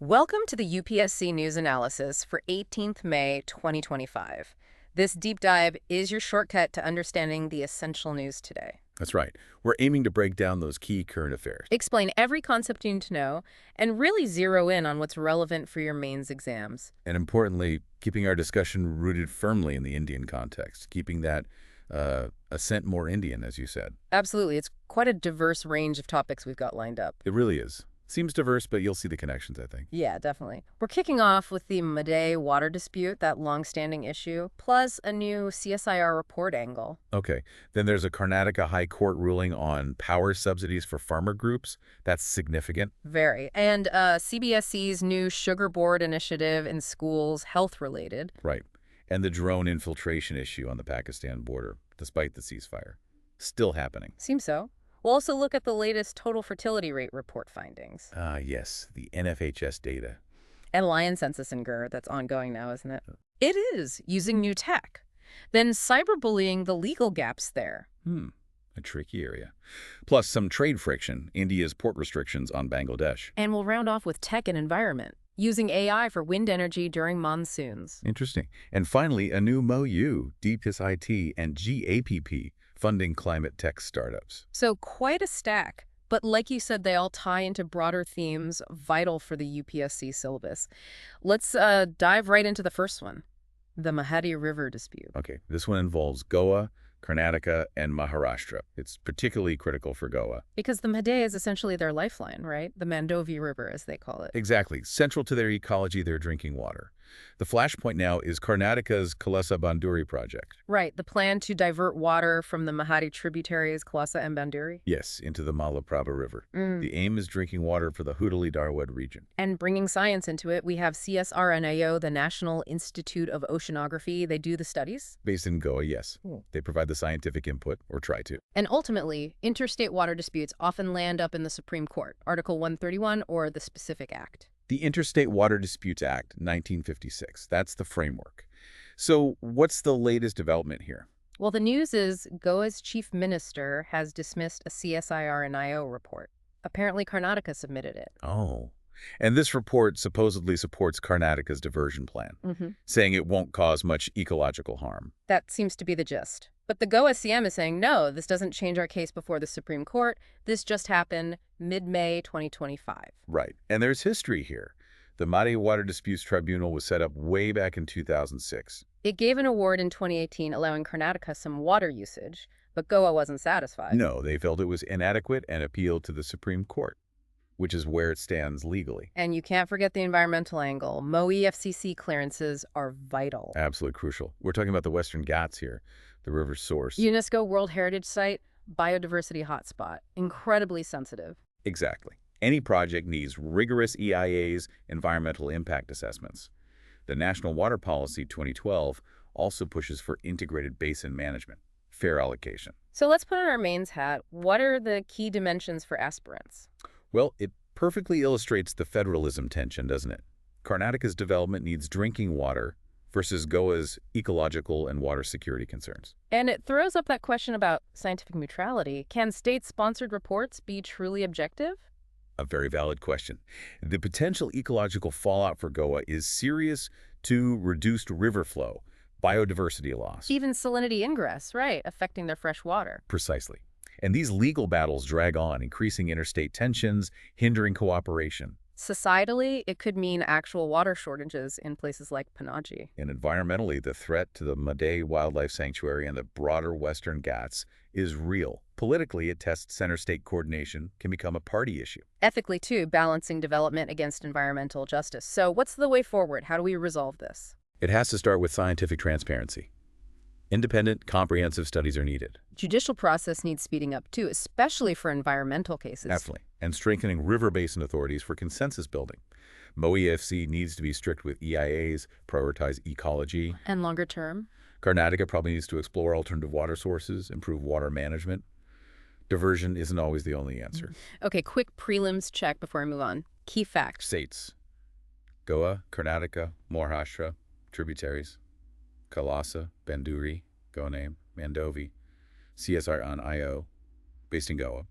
Welcome to the UPSC News Analysis for 18th May 2025. This deep dive is your shortcut to understanding the essential news today. That's right. We're aiming to break down those key current affairs. Explain every concept you need to know and really zero in on what's relevant for your mains exams. And importantly, keeping our discussion rooted firmly in the Indian context, keeping that accent more Indian, as you said. Absolutely. It's quite a diverse range of topics we've got lined up. It really is. Seems diverse, but you'll see the connections, I think. Yeah, definitely. We're kicking off with the Madey water dispute, that long-standing issue, plus a new CSIR report angle. Okay. Then there's a Karnataka High Court ruling on power subsidies for farmer groups. That's significant. Very. And CBSE's new sugar board initiative in schools, health-related. Right. And the drone infiltration issue on the Pakistan border, despite the ceasefire. Still happening. Seems so. We'll also look at the latest total fertility rate report findings. Yes, the NFHS data. And lion census in GER, that's ongoing now, isn't it? It is, using new tech. Then cyberbullying, the legal gaps there. A tricky area. Plus some trade friction, India's port restrictions on Bangladesh. And we'll round off with tech and environment, using AI for wind energy during monsoons. Interesting. And finally, a new MOU, DPSIT and GAPP, funding climate tech startups. So quite a stack. But like you said, they all tie into broader themes vital for the UPSC syllabus. Let's dive right into the first one, the Mahadi River dispute. Okay, this one involves Goa, Karnataka, and Maharashtra. It's particularly critical for Goa. Because the Mahade is essentially their lifeline, right? The Mandovi River, as they call it. Exactly. Central to their ecology, their drinking water. The flashpoint now is Karnataka's Kalasa Banduri project. Right, the plan to divert water from the Mahadi tributaries, Kalasa and Banduri. Yes, into the Malaprabha River. The aim is drinking water for the Hooghly-Dharwad region. And bringing science into it, we have CSRNIO, the National Institute of Oceanography. They do the studies. Based in Goa, yes. They provide the scientific input, or try to. And ultimately, interstate water disputes often land up in the Supreme Court, Article 131 or the specific act. The Interstate Water Disputes Act, 1956. That's the framework. So what's the latest development here? Well, the news is Goa's chief minister has dismissed a CSIR and IO report. Apparently, Karnataka submitted it. Oh. And this report supposedly supports Karnataka's diversion plan, saying it won't cause much ecological harm. That seems to be the gist. But the Goa CM is saying, no, this doesn't change our case before the Supreme Court. This just happened mid-May 2025. Right. And there's history here. The Madey Water Disputes Tribunal was set up way back in 2006. It gave an award in 2018 allowing Karnataka some water usage, but Goa wasn't satisfied. No, they felt it was inadequate and appealed to the Supreme Court, which is where it stands legally. And you can't forget the environmental angle. MOE FCC clearances are vital. Absolutely crucial. We're talking about the Western Ghats here, the river's source. UNESCO World Heritage Site, biodiversity hotspot, incredibly sensitive. Exactly. Any project needs rigorous EIAs, environmental impact assessments. The National Water Policy 2012 also pushes for integrated basin management, fair allocation. So let's put on our mains hat. What are the key dimensions for aspirants? Well, it perfectly illustrates the federalism tension, doesn't it? Karnataka's development needs drinking water versus Goa's ecological and water security concerns. And it throws up that question about scientific neutrality. Can state-sponsored reports be truly objective? A very valid question. The potential ecological fallout for Goa is serious to reduced river flow, biodiversity loss. Even salinity ingress, right, affecting their fresh water. Precisely. And these legal battles drag on, increasing interstate tensions, hindering cooperation. Societally, it could mean actual water shortages in places like Panaji. And environmentally, the threat to the Madey Wildlife Sanctuary and the broader Western Ghats is real. Politically, it tests center-state coordination, can become a party issue. Ethically, too, balancing development against environmental justice. So what's the way forward? How do we resolve this? It has to start with scientific transparency. Independent, comprehensive studies are needed. Judicial process needs speeding up, too, especially for environmental cases. Absolutely. And strengthening river basin authorities for consensus building. MOEFC needs to be strict with EIAs, prioritize ecology. And longer term? Karnataka probably needs to explore alternative water sources, improve water management. Diversion isn't always the only answer. Okay, quick prelims check before I move on. Key facts. States: Goa, Karnataka, Maharashtra, tributaries. Kalasa, Banduri, Goname, Mandovi, CSR on IO, based in Goa,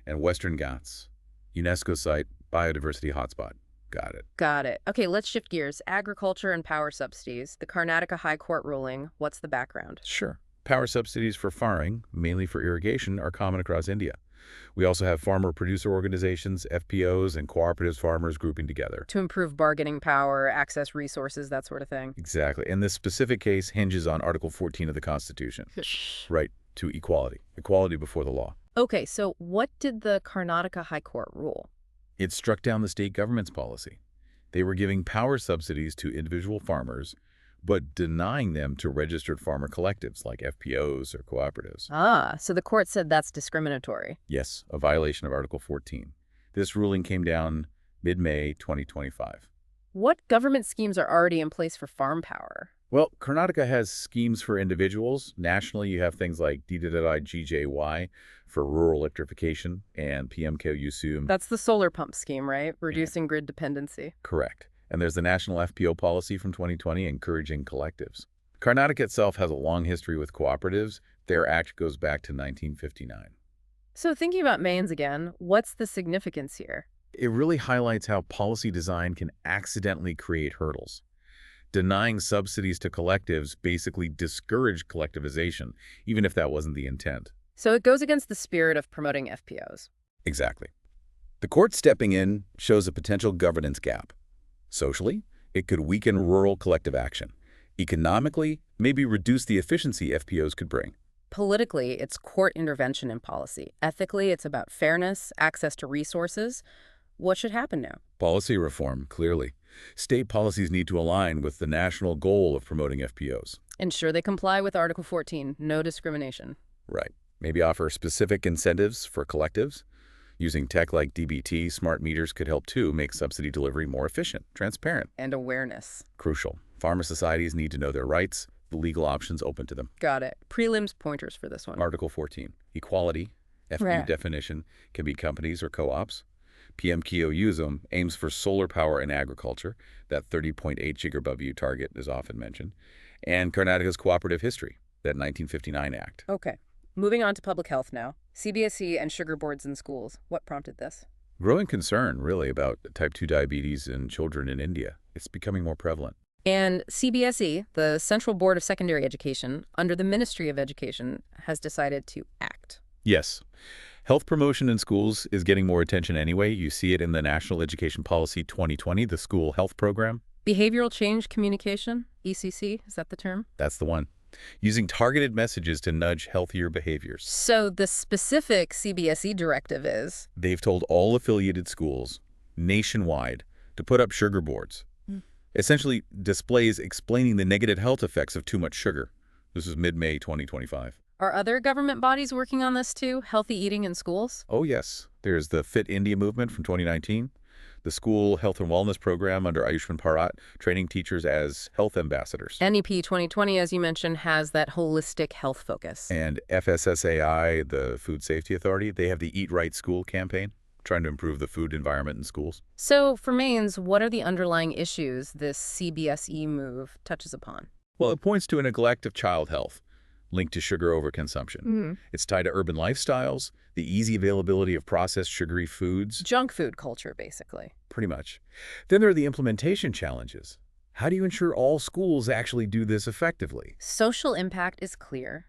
and Western Ghats, UNESCO site, biodiversity hotspot, Got it. Got it. Okay, let's shift gears. Agriculture and power subsidies. The Karnataka High Court ruling. What's the background? Sure. Power subsidies for farming, mainly for irrigation, are common across India. We also have farmer-producer organizations, FPOs, and cooperative farmers grouping together. To improve bargaining power, access resources, that sort of thing. Exactly. And this specific case hinges on Article 14 of the Constitution. Right to equality. Equality before the law. Okay, so what did the Karnataka High Court rule? It struck down the state government's policy. They were giving power subsidies to individual farmers, but denying them to registered farmer collectives like FPOs or cooperatives. Ah, so the court said that's discriminatory. Yes, a violation of Article 14. This ruling came down mid-May 2025. What government schemes are already in place for farm power? Well, Karnataka has schemes for individuals. Nationally, you have things like DDIGJY for rural electrification and PM-KOU-SUM. That's the solar pump scheme, right? Reducing grid dependency. Correct. And there's the National FPO policy from 2020 encouraging collectives. Karnataka itself has a long history with cooperatives. Their act goes back to 1959. So thinking about Mains again, what's the significance here? It really highlights how policy design can accidentally create hurdles. Denying subsidies to collectives basically discouraged collectivization, even if that wasn't the intent. So it goes against the spirit of promoting FPOs. Exactly. The court stepping in shows a potential governance gap. Socially, it could weaken rural collective action. Economically, maybe reduce the efficiency FPOs could bring. Politically, it's court intervention in policy. Ethically, it's about fairness, access to resources. What should happen now? Policy reform, clearly. State policies need to align with the national goal of promoting FPOs. Ensure they comply with Article 14, no discrimination. Right. Maybe offer specific incentives for collectives. Using tech like DBT, smart meters could help too, make subsidy delivery more efficient, transparent. And awareness. Crucial. Farmer societies need to know their rights, the legal options open to them. Got it. Prelims pointers for this one. Article 14. Equality, FPU definition, can be companies or co-ops. PM-KOU-SUM aims for solar power in agriculture. That 30.8 GW target is often mentioned. And Karnataka's cooperative history, that 1959 act. Okay. Moving on to public health now. CBSE and sugar boards in schools. What prompted this? Growing concern, really, about type 2 diabetes in children in India. It's becoming more prevalent. And CBSE, the Central Board of Secondary Education, under the Ministry of Education, has decided to act. Yes. Health promotion in schools is getting more attention anyway. You see it in the National Education Policy 2020, the school health program. Behavioral change communication, ECC, is that the term? That's the one. Using targeted messages to nudge healthier behaviors. So the specific CBSE directive is? They've told all affiliated schools nationwide to put up sugar boards. Essentially displays explaining the negative health effects of too much sugar. This is mid-May 2025. Are other government bodies working on this too? Healthy eating in schools? Oh, yes. There's the Fit India movement from 2019, the School Health and Wellness Program under Ayushman Bharat, training teachers as health ambassadors. NEP 2020, as you mentioned, has that holistic health focus. And FSSAI, the Food Safety Authority, they have the Eat Right School campaign, trying to improve the food environment in schools. So for Mains, what are the underlying issues this CBSE move touches upon? Well, it points to a neglect of child health, linked to sugar overconsumption. It's tied to urban lifestyles, the easy availability of processed sugary foods. Junk food culture, basically. Pretty much. Then there are the implementation challenges. How do you ensure all schools actually do this effectively? Social impact is clear.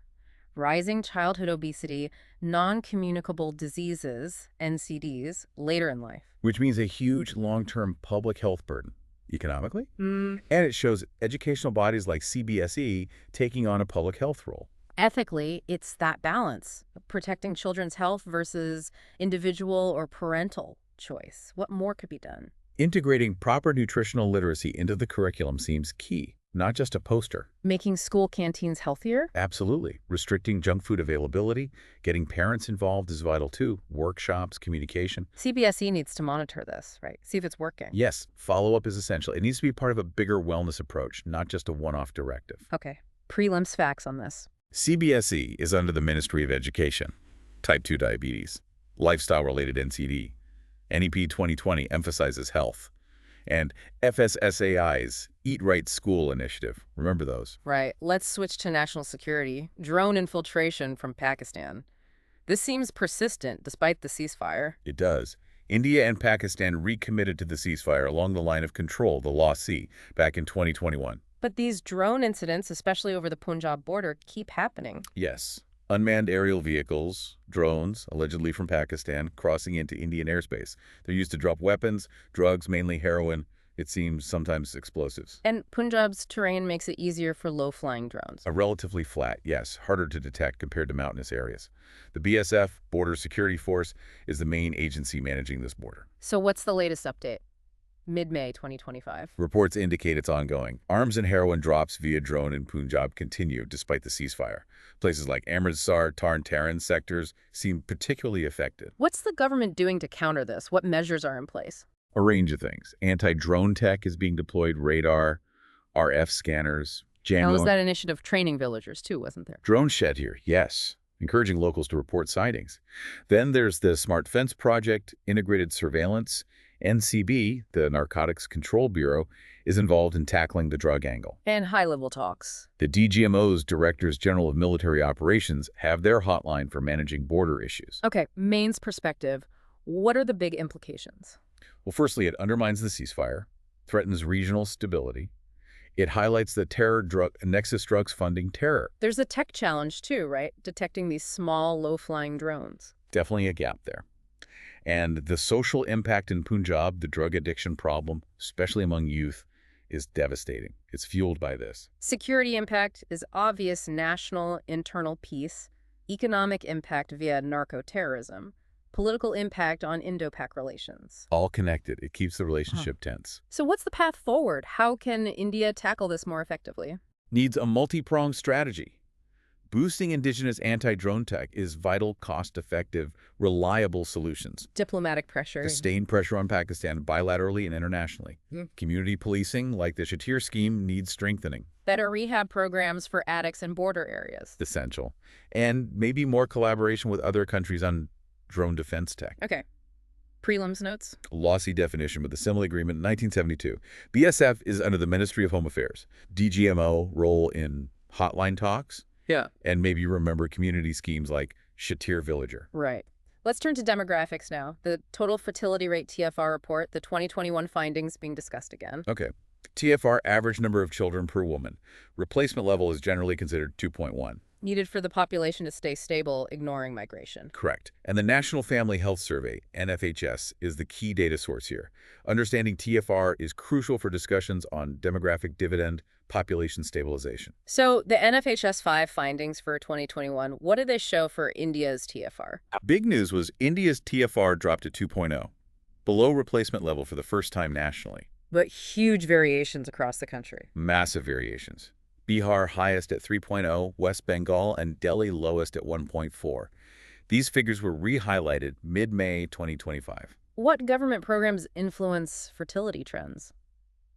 Rising childhood obesity, non-communicable diseases, NCDs, later in life. Which means a huge long-term public health burden. Economically, and it shows educational bodies like CBSE taking on a public health role. Ethically, it's that balance, protecting children's health versus individual or parental choice. What more could be done? Integrating proper nutritional literacy into the curriculum seems key, not just a poster. Making school canteens healthier? Absolutely. Restricting junk food availability, getting parents involved is vital too. Workshops, communication. CBSE needs to monitor this, right? See if it's working. Yes, follow-up is essential. It needs to be part of a bigger wellness approach, not just a one-off directive. Okay. Prelims facts on this. CBSE is under the Ministry of Education. Type 2 diabetes. Lifestyle-related NCD. NEP 2020 emphasizes health. And FSSAI's Eat Right School initiative. Remember those? Right. Let's switch to national security. Drone infiltration from Pakistan. This seems persistent despite the ceasefire. It does. India and Pakistan recommitted to the ceasefire along the line of control, the Law C, back in 2021. But these drone incidents, especially over the Punjab border, keep happening. Yes. Unmanned aerial vehicles, drones, allegedly from Pakistan, crossing into Indian airspace. They're used to drop weapons, drugs, mainly heroin, it seems sometimes explosives. And Punjab's terrain makes it easier for low-flying drones. A relatively flat, yes, harder to detect compared to mountainous areas. The BSF, Border Security Force, is the main agency managing this border. So what's the latest update? Mid-May 2025. Reports indicate it's ongoing. Arms and heroin drops via drone in Punjab continue despite the ceasefire. Places like Amritsar, Tarn sectors seem particularly affected. What's the government doing to counter this? What measures are in place? A range of things. Anti-drone tech is being deployed, radar, RF scanners, Now, was jammer. that initiative training villagers too, wasn't there? Drone shed here, yes, encouraging locals to report sightings. Then there's the Smart Fence Project, integrated surveillance. NCB, the Narcotics Control Bureau, is involved in tackling the drug angle. And high-level talks. The DGMO's Directors General of Military Operations have their hotline for managing border issues. Okay, Maine's perspective. What are the big implications? Well, firstly, it undermines the ceasefire, threatens regional stability. It highlights the nexus drugs funding terror. There's a tech challenge too, right? Detecting these small, low-flying drones. Definitely a gap there. And the social impact in Punjab, the drug addiction problem, especially among youth, is devastating. It's fueled by this. Security impact is obvious national internal peace, economic impact via narco-terrorism, political impact on Indo-Pak relations. All connected. It keeps the relationship tense. So what's the path forward? How can India tackle this more effectively? Needs a multi-pronged strategy. Boosting indigenous anti-drone tech is vital, cost-effective, reliable solutions. Diplomatic pressure. Sustained pressure on Pakistan bilaterally and internationally. Community policing, like the Shatir scheme, needs strengthening. Better rehab programs for addicts in border areas. Essential. And maybe more collaboration with other countries on drone defense tech. Okay. Prelims notes? Lossy definition with the Simile Agreement in 1972. BSF is under the Ministry of Home Affairs. DGMO role in hotline talks. Yeah. And maybe you remember community schemes like Shatir Villager. Right. Let's turn to demographics now. The total fertility rate TFR report, the 2021 findings being discussed again. Okay. TFR, average number of children per woman. Replacement level is generally considered 2.1. Needed for the population to stay stable, ignoring migration. Correct. And the National Family Health Survey, NFHS, is the key data source here. Understanding TFR is crucial for discussions on demographic dividend, population stabilization. So the NFHS 5 findings for 2021, what did they show for India's TFR? Big news was India's TFR dropped to 2.0, below replacement level for the first time nationally. But huge variations across the country. Massive variations. Bihar highest at 3.0, West Bengal and Delhi lowest at 1.4. These figures were re-highlighted mid-May 2025. What government programs influence fertility trends?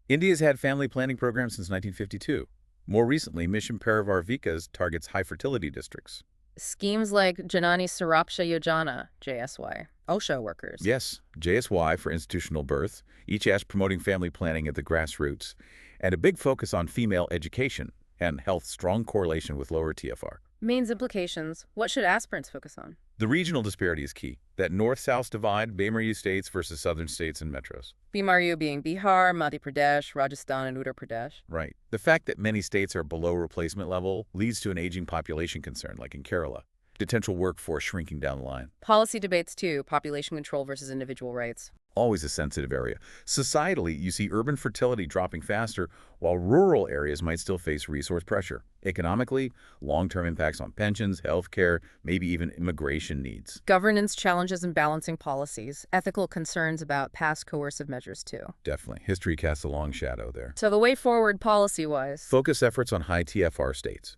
India's had family planning programs since 1952. More recently, Mission Parivar Vikas targets high fertility districts. Schemes like Janani Suraksha Yojana, JSY, OSHA workers. Yes, JSY for institutional birth, each as promoting family planning at the grassroots, and a big focus on female education and health, strong correlation with lower TFR. Maine's implications. What should aspirants focus on? The regional disparity is key. That north-south divide, Beimaru states versus southern states and metros. Beimaru being Bihar, Madhya Pradesh, Rajasthan, and Uttar Pradesh. Right. The fact that many states are below replacement level leads to an aging population concern, like in Kerala. Potential workforce shrinking down the line. Policy debates, too. Population control versus individual rights. Always a sensitive area. Societally, you see urban fertility dropping faster, while rural areas might still face resource pressure. Economically, long-term impacts on pensions, healthcare, maybe even immigration needs. Governance challenges and balancing policies. Ethical concerns about past coercive measures, too. Definitely. History casts a long shadow there. So the way forward policy-wise? Focus efforts on high TFR states.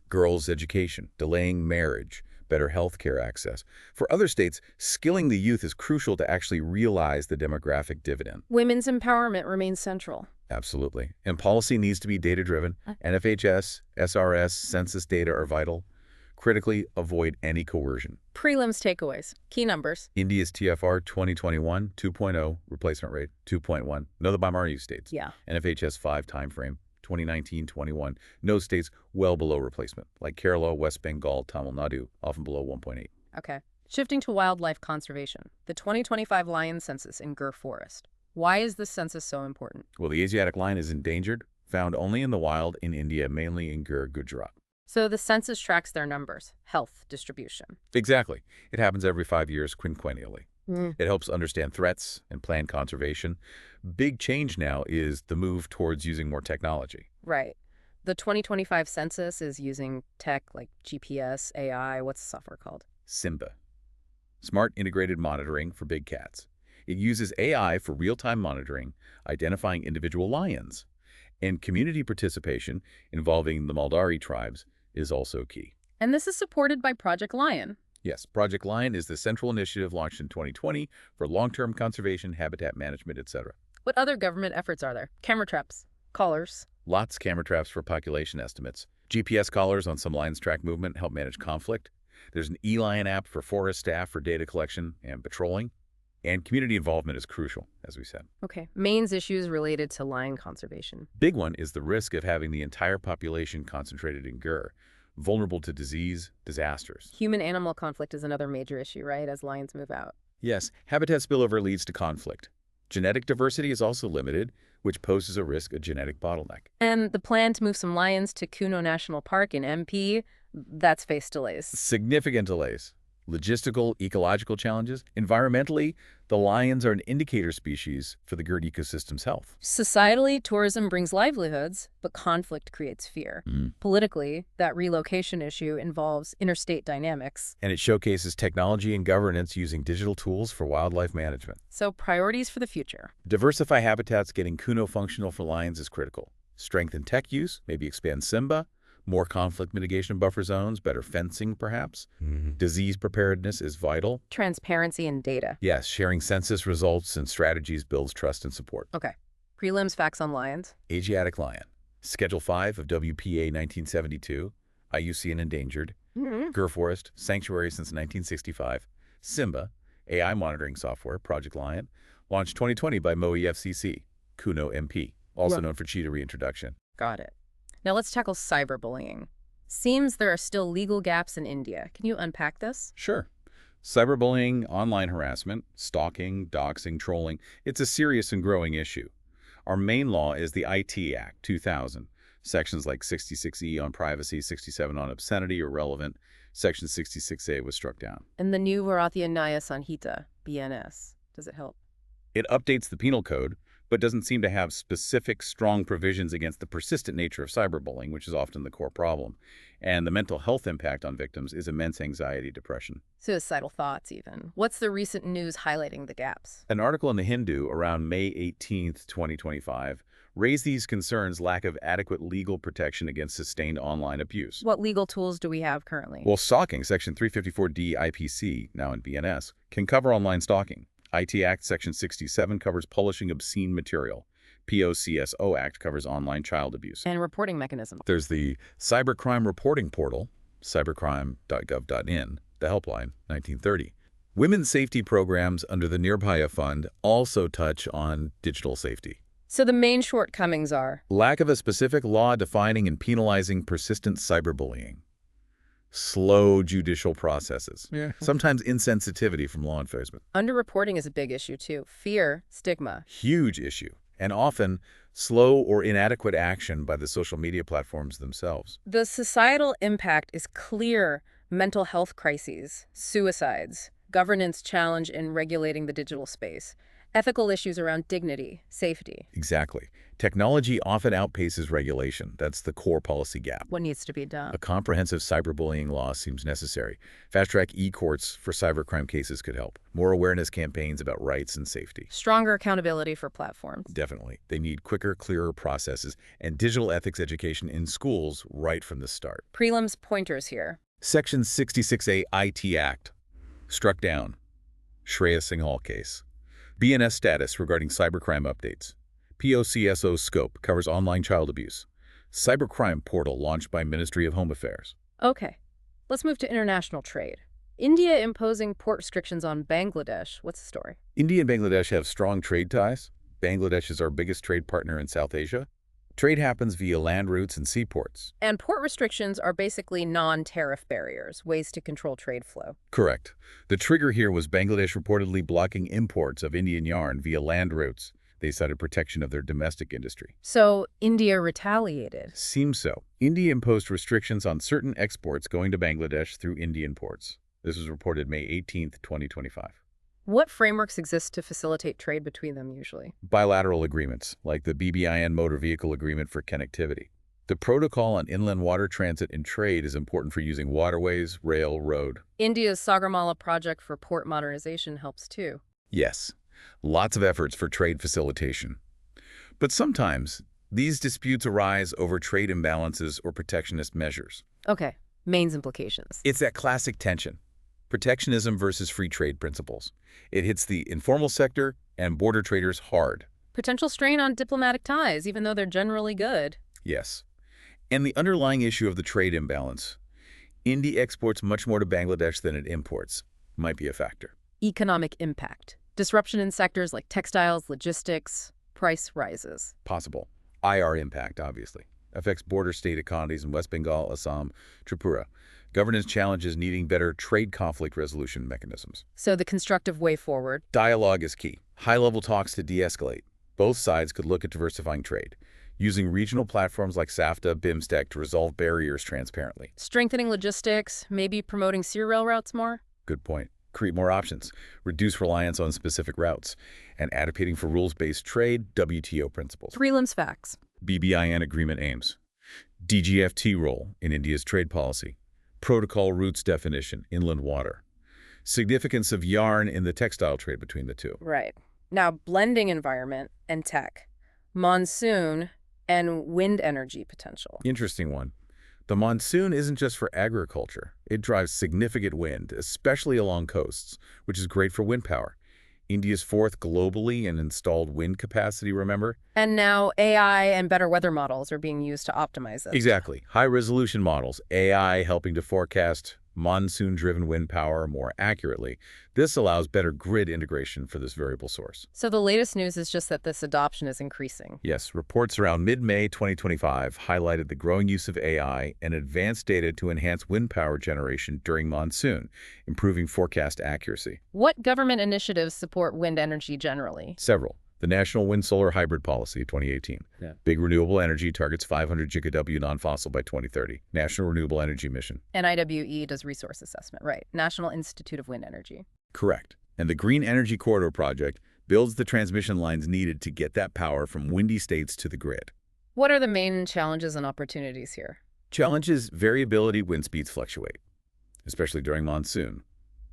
Girls' education, delaying marriage, better health care access. For other states, skilling the youth is crucial to actually realize the demographic dividend. Women's empowerment remains central. Absolutely. And policy needs to be data-driven. NFHS, SRS, census data are vital. Critically, avoid any coercion. Prelims takeaways. Key numbers. India's TFR 2021, 2.0, replacement rate 2.1. Know the Beimaru states. Yeah. NFHS 5 timeframe. 2019-21, no states well below replacement, like Kerala, West Bengal, Tamil Nadu, often below 1.8. Okay. Shifting to wildlife conservation, the 2025 lion census in Gir Forest. Why is this census so important? Well, the Asiatic lion is endangered, found only in the wild in India, mainly in Gir, Gujarat. So the census tracks their numbers, health, distribution. Exactly. It happens every 5 years quinquennially. Mm. It helps understand threats and plan conservation. Big change now is the move towards using more technology. Right. The 2025 census is using tech like GPS, AI, what's the software called? Simba. Smart Integrated Monitoring for Big Cats. It uses AI for real-time monitoring, identifying individual lions. And community participation involving the Maldari tribes is also key. And this is supported by Project Lion. Yes, Project Lion is the central initiative launched in 2020 for long-term conservation, habitat management, etc. What other government efforts are there? Camera traps, collars. Lots of camera traps for population estimates. GPS collars on some lions track movement help manage conflict. There's an eLion app for forest staff for data collection and patrolling. And community involvement is crucial, as we said. Okay, Maine's issues related to lion conservation. Big one is the risk of having the entire population concentrated in Gir, vulnerable to disease, disasters. Human-animal conflict is another major issue, right, as lions move out. Yes, habitat spillover leads to conflict. Genetic diversity is also limited, which poses a risk of genetic bottleneck. And the plan to move some lions to Kuno National Park in MP, that's faced delays. Significant delays. Logistical, ecological challenges. Environmentally, the lions are an indicator species for the Gir ecosystem's health. Societally, tourism brings livelihoods, but conflict creates fear. Politically, that relocation issue involves interstate dynamics. And it showcases technology and governance using digital tools for wildlife management. So priorities for the future. Diversify habitats. Getting Kuno functional for lions is critical. Strengthen tech use, maybe expand Simba. More conflict mitigation buffer zones, better fencing perhaps. Disease preparedness is vital. Transparency and data. Yes, sharing census results and strategies builds trust and support. Okay. Prelims facts on lions. Asiatic lion. Schedule 5 of WPA 1972. IUCN endangered. Gir Forest, sanctuary since 1965. Simba, AI monitoring software, Project Lion. Launched 2020 by MOE-FCC. Kuno MP, also known for cheetah reintroduction. Got it. Now let's tackle cyberbullying. Seems there are still legal gaps in India. Can you unpack this? Sure. Cyberbullying, online harassment, stalking, doxing, trolling, it's a serious and growing issue. Our main law is the IT Act 2000. Sections like 66E on privacy, 67 on obscenity are relevant. Section 66A was struck down. And the new Bharatiya Nyaya Sanhita, BNS, does it help? It updates the penal code, but doesn't seem to have specific, strong provisions against the persistent nature of cyberbullying, which is often the core problem. And the mental health impact on victims is immense anxiety, depression. Suicidal thoughts, even. What's the recent news highlighting the gaps? An article in The Hindu around May 18, 2025, raised these concerns: lack of adequate legal protection against sustained online abuse. What legal tools do we have currently? Well, stalking, Section 354D IPC, now in BNS, can cover online stalking. IT Act Section 67 covers publishing obscene material. POCSO Act covers online child abuse. And reporting mechanism. There's the Cybercrime Reporting Portal, cybercrime.gov.in, the helpline, 1930. Women's safety programs under the Nirbhaya Fund also touch on digital safety. So the main shortcomings are? Lack of a specific law defining and penalizing persistent cyberbullying. Slow judicial processes. Sometimes insensitivity from law enforcement. Underreporting is a big issue, too. Fear, stigma. Huge issue. And often slow or inadequate action by the social media platforms themselves. The societal impact is clear. Mental health crises, suicides, governance challenge in regulating the digital space, ethical issues around dignity, safety. Exactly. Technology often outpaces regulation. That's the core policy gap. What needs to be done? A comprehensive cyberbullying law seems necessary. Fast-track e-courts for cybercrime cases could help. More awareness campaigns about rights and safety. Stronger accountability for platforms. Definitely. They need quicker, clearer processes and digital ethics education in schools right from the start. Prelims pointers here. Section 66A IT Act. Struck down. Shreya Singhal case. BNS status regarding cybercrime updates. POCSO scope covers online child abuse. Cybercrime portal launched by Ministry of Home Affairs. Okay, let's move to international trade. India imposing port restrictions on Bangladesh. What's the story? India and Bangladesh have strong trade ties. Bangladesh is our biggest trade partner in South Asia. Trade happens via land routes and seaports. And port restrictions are basically non-tariff barriers, ways to control trade flow. Correct. The trigger here was Bangladesh reportedly blocking imports of Indian yarn via land routes. They cited protection of their domestic industry. So India retaliated. Seems so. India imposed restrictions on certain exports going to Bangladesh through Indian ports. This was reported May 18, 2025. What frameworks exist to facilitate trade between them usually? Bilateral agreements, like the BBIN Motor Vehicle Agreement for Connectivity. The protocol on inland water transit and trade is important for using waterways, rail, road. India's Sagarmala project for port modernization helps too. Yes, lots of efforts for trade facilitation. But sometimes, these disputes arise over trade imbalances or protectionist measures. Okay, main implications. It's that classic tension. Protectionism versus free trade principles. It hits the informal sector and border traders hard. Potential strain on diplomatic ties, even though they're generally good. Yes. And the underlying issue of the trade imbalance. India exports much more to Bangladesh than it imports. Might be a factor. Economic impact. Disruption in sectors like textiles, logistics, price rises. Possible. IR impact, obviously. Affects border state economies in West Bengal, Assam, Tripura. Governance challenges needing better trade conflict resolution mechanisms. So the constructive way forward. Dialogue is key. High-level talks to de-escalate. Both sides could look at diversifying trade, using regional platforms like SAFTA, BIMSTEC to resolve barriers transparently. Strengthening logistics, maybe promoting serial routes more? Good point. Create more options, reduce reliance on specific routes, and advocating for rules-based trade, WTO principles. Prelims facts. BBIN agreement aims. DGFT role in India's trade policy. Protocol routes definition, inland water. Significance of yarn in the textile trade between the two. Right. Now, blending environment and tech. Monsoon and wind energy potential. Interesting one. The monsoon isn't just for agriculture. It drives significant wind, especially along coasts, which is great for wind power. India's fourth globally in installed wind capacity, remember? And now AI and better weather models are being used to optimize it. Exactly. High-resolution models, AI helping to forecast monsoon-driven wind power more accurately. This allows better grid integration for this variable source. So the latest news is just that this adoption is increasing. Yes, reports around mid-May 2025 highlighted the growing use of AI and advanced data to enhance wind power generation during monsoon, improving forecast accuracy. What government initiatives support wind energy generally? Several. The National Wind-Solar Hybrid Policy, 2018. Big Renewable Energy targets 500 GW non-fossil by 2030. National Renewable Energy Mission. NIWE does resource assessment, right. National Institute of Wind Energy. Correct. And the Green Energy Corridor project builds the transmission lines needed to get that power from windy states to the grid. What are the main challenges and opportunities here? Challenge is variability. Wind speeds fluctuate, especially during monsoon.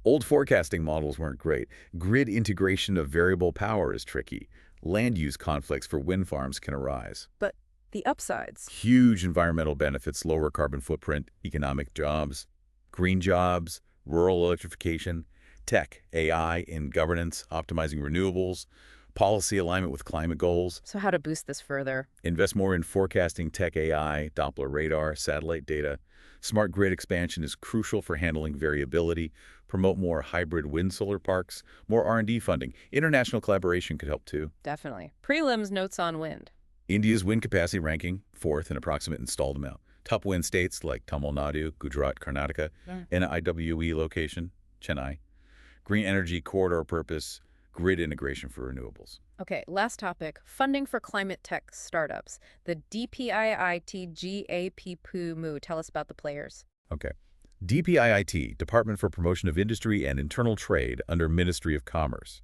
Old forecasting models weren't great. Grid integration of variable power is tricky. Land use conflicts for wind farms can arise. But the upsides? Huge environmental benefits, lower carbon footprint, economic jobs, green jobs, rural electrification, tech, AI in governance, optimizing renewables, policy alignment with climate goals. So how to boost this further? Invest more in forecasting tech AI, Doppler radar, satellite data. Smart grid expansion is crucial for handling variability. Promote more hybrid wind-solar parks, more R&D funding. International collaboration could help too. Definitely. Prelims notes on wind. India's wind capacity ranking, 4th in approximate installed amount. Top wind states like Tamil Nadu, Gujarat, Karnataka. NIWE location, Chennai. Green energy corridor purpose, grid integration for renewables. Okay, last topic, funding for climate tech startups. The DPIIT-GAPPMU. Tell us about the players. Okay. DPIIT, Department for Promotion of Industry and Internal Trade under Ministry of Commerce.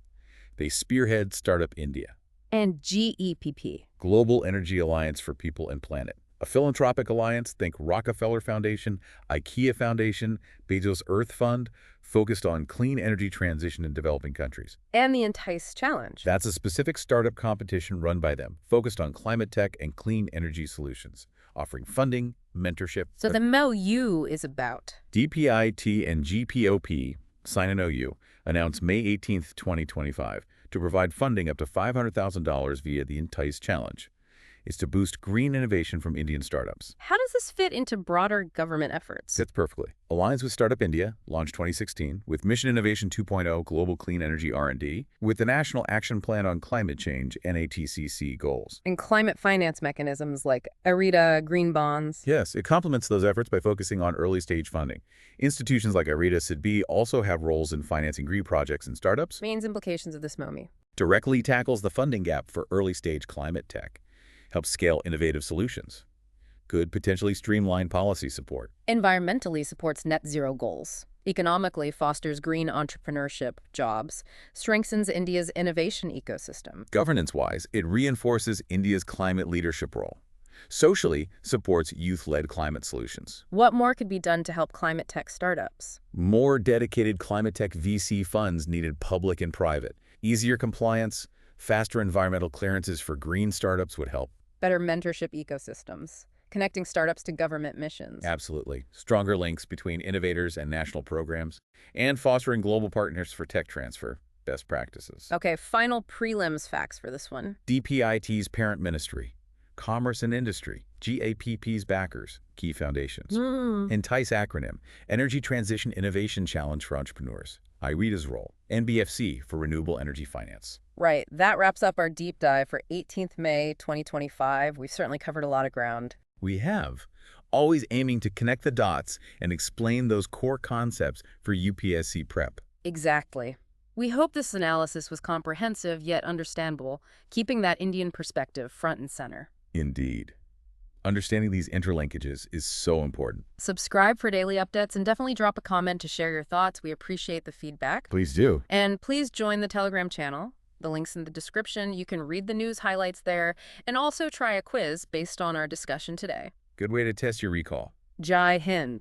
They spearhead Startup India. And GEPP. Global Energy Alliance for People and Planet. A philanthropic alliance, think Rockefeller Foundation, IKEA Foundation, Bezos Earth Fund, focused on clean energy transition in developing countries. And the Entice Challenge. That's a specific startup competition run by them, focused on climate tech and clean energy solutions, offering funding, mentorship. So the MOU is about? DPIT and GPOP sign an OU, announced May 18, 2025, to provide funding up to $500,000 via the Entice Challenge. is to boost green innovation from Indian startups. How does this fit into broader government efforts? Fits perfectly. Aligns with Startup India, launched 2016, with Mission Innovation 2.0 Global Clean Energy R&D, with the National Action Plan on Climate Change NATCC goals. And climate finance mechanisms like IREDA, green bonds. Yes, it complements those efforts by focusing on early-stage funding. Institutions like IREDA SIDB also have roles in financing green projects and startups. Main implications of this MOMI. Directly tackles the funding gap for early-stage climate tech. Helps scale innovative solutions. Could potentially streamline policy support. Environmentally supports net zero goals. Economically fosters green entrepreneurship, jobs, strengthens India's innovation ecosystem. Governance-wise, it reinforces India's climate leadership role. Socially, supports youth-led climate solutions. What more could be done to help climate tech startups? More dedicated climate tech VC funds needed, public and private. Easier compliance, faster environmental clearances for green startups would help. Better mentorship ecosystems, connecting startups to government missions. Absolutely. Stronger links between innovators and national programs, and fostering global partners for tech transfer. Best practices. Okay, final prelims facts for this one. DPIT's parent ministry, Commerce and Industry, GAPP's backers, key foundations. Entice acronym, Energy Transition Innovation Challenge for Entrepreneurs. IREDA's role, NBFC for Renewable Energy Finance. Right, that wraps up our deep dive for 18th May 2025. We've certainly covered a lot of ground. We have, always aiming to connect the dots and explain those core concepts for UPSC prep. Exactly. We hope this analysis was comprehensive yet understandable, keeping that Indian perspective front and center. Indeed. Understanding these interlinkages is so important. Subscribe for daily updates and definitely drop a comment to share your thoughts. We appreciate the feedback. Please do. And please join the Telegram channel. The link's in the description. You can read the news highlights there and also try a quiz based on our discussion today. Good way to test your recall. Jai Hind.